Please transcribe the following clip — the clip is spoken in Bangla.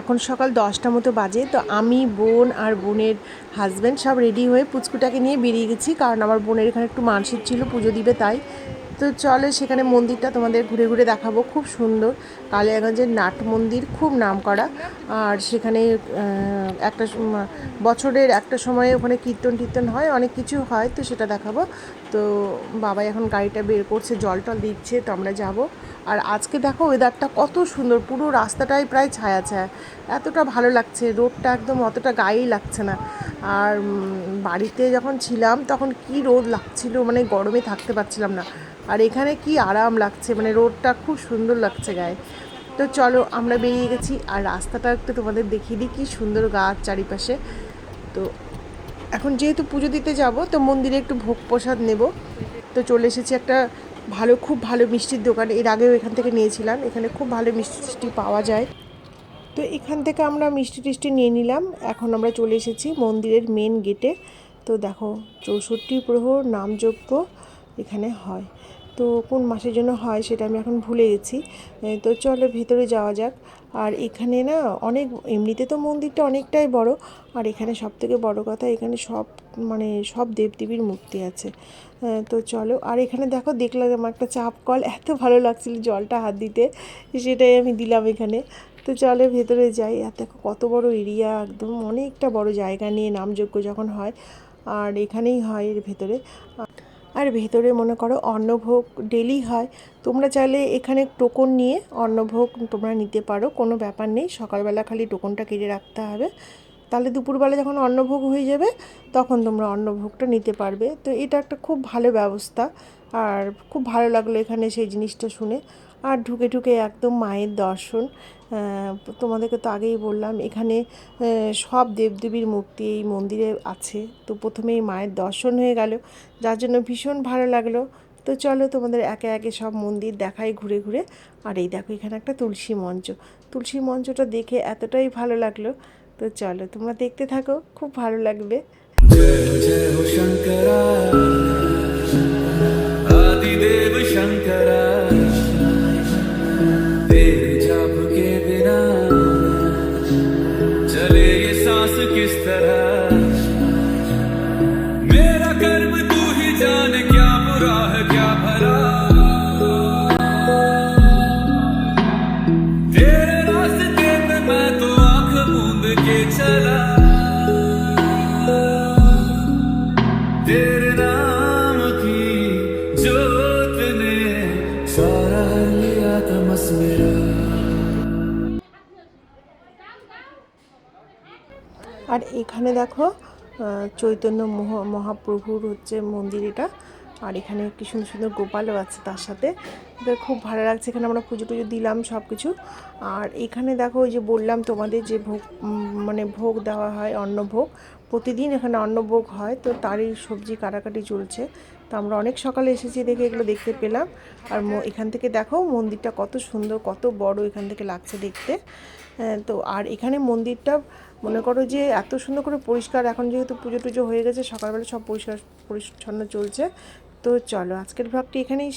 এখন সকাল 10টা মতো বাজে। তো আমি, বোন আর বোনের হাজব্যান্ড সব রেডি হয়ে পুচকুটাকে নিয়ে বেরিয়ে গেছি, কারণ আমার বোনের এখানে একটু মানসিক ছিল, পুজো দিবে তাই। তো চলো সেখানে মন্দিরটা তোমাদের ঘুরে ঘুরে দেখাবো। খুব সুন্দর, কালিয়াগঞ্জের নাট মন্দির, খুব নামকরা। আর সেখানে একটা বছরের একটা সময়ে ওখানে কীর্তন টীর্তন হয়, অনেক কিছু হয়, তো সেটা দেখাবো। তো বাবা এখন গাড়িটা বের করছে, জল টল দিচ্ছে, তো আমরা যাব। আর আজকে দেখো ওয়েদারটা কত সুন্দর, পুরো রাস্তাটাই প্রায় ছায়া ছায়া, এতটা ভালো লাগছে, রোদটা একদম অতটা গায়েই লাগছে না। আর বাড়িতে যখন ছিলাম তখন কি রোদ লাগছিল, মানে গরমে থাকতে পারছিলাম না। আর এখানে কি আরাম লাগছে, মানে রোদটা খুব সুন্দর লাগছে গায়ে। তো চলো আমরা বেরিয়ে গেছি। আর রাস্তাটা একটু তোমাদের দেখিয়ে দিই, কী সুন্দর গাছ চারিপাশে। তো এখন যেহেতু পুজো দিতে যাব, তো মন্দিরে একটু ভোগ প্রসাদ নেব। তো চলে এসেছি একটা খুব ভালো মিষ্টির দোকান, এর আগেও এখান থেকে নিয়েছিলাম, এখানে খুব ভালো মিষ্টি পাওয়া যায়। তো এখান থেকে আমরা মিষ্টি টিষ্টি নিয়ে নিলাম। এখন আমরা চলে এসেছি মন্দিরের মেন গেটে। তো দেখো 64 প্রহর নামযজ্ঞ এখানে হয়। তো কোন মাসের জন্য হয় সেটা আমি এখন ভুলে গেছি। তো চলো ভেতরে যাওয়া যাক। আর এখানে না অনেক, এমনিতে তো মন্দিরটা অনেকটাই বড়, আর এখানে সবথেকে বড় কথা, এখানে সব দেবদেবীর মূর্তি আছে। তো চলো। আর এখানে দেখো, দেখলাম আমার একটা চাপ কল, এত ভালো লাগছিল জলটা হাত দিতে, সেটাই আমি দিলাম এখানে। তো চলে ভেতরে যাই। আর দেখো কত বড় এরিয়া, একদম অনেকটা বড় জায়গা নিয়ে নামযজ্ঞ যখন হয়, আর এখানেই হয় এর ভেতরে। আর ভেতরে মনে করো অন্নভোগ ডেলি হয়। তোমরা চাইলে এখানে টোকন নিয়ে অন্নভোগ তোমরা নিতে পারো, কোনো ব্যাপার নেই। সকালবেলা খালি টোকনটা কেটে রাখতে হবে, তাহলে দুপুরবেলা যখন অন্নভোগ হয়ে যাবে তখন তোমরা অন্নভোগটা নিতে পারবে। তো এটা একটা খুব ভালো ব্যবস্থা, আর খুব ভালো লাগলো এখানে সেই জিনিসটা শুনে। আর ঢুকে ঢুকে একদম মায়ের দর্শন। তোমাদেরকে তো আগেই বললাম এখানে সব দেবদেবীর মূর্তি এই মন্দিরে আছে। তো প্রথমেই মায়ের দর্শন হয়ে গেল, যার জন্য ভীষণ ভালো লাগলো। তো চলো তোমাদের একে একে সব মন্দির দেখাই ঘুরে ঘুরে। আর এই দেখো এখানে একটা তুলসী মঞ্চ, তুলসী মঞ্চটা দেখে এতটাই ভালো লাগলো। তো চলো তোমরা দেখতে থাকো, খুব ভালো লাগবে। जय जय हो शंकरा आदिदेव शंकरा तेरे जाप के बिना चले ये सांस किस तरह मेरा कर्म तू ही जाने क्या बुरा है क्या भला तेरे रास्ते पे मैं तो आंख मूंद के चला तेरे नाम की जोत ने सारा लिया तमस मेरा। আর এখানে দেখো চৈতন্য মহাপ্রভুর হচ্ছে মন্দির এটা। আর এখানে কি সুন্দর সুন্দর গোপালও আছে তার সাথে, এটা খুব ভালো লাগছে। এখানে আমরা পুজো টুজো দিলাম সব কিছু। আর এখানে দেখো ওই যে বললাম তোমাদের যে ভোগ, মানে ভোগ দেওয়া হয় অন্নভোগ, প্রতিদিন এখানে অন্নভোগ হয়। তো তারই সবজি কাটাকাটি চলছে। তো আমরা অনেক সকালে এসেছি দেখে এগুলো দেখতে পেলাম। আর এখান থেকে দেখো মন্দিরটা কত সুন্দর, কত বড় এখান থেকে লাগছে দেখতে। তো আর এখানে মন্দিরটা মনে করো যে এত সুন্দর করে পরিষ্কার, এখন যেহেতু পুজো টুজো হয়ে গেছে সকালবেলা সব পরিষ্কার পরিচ্ছন্ন চলছে। তো চলো আজকের ব্লগটি এখানেই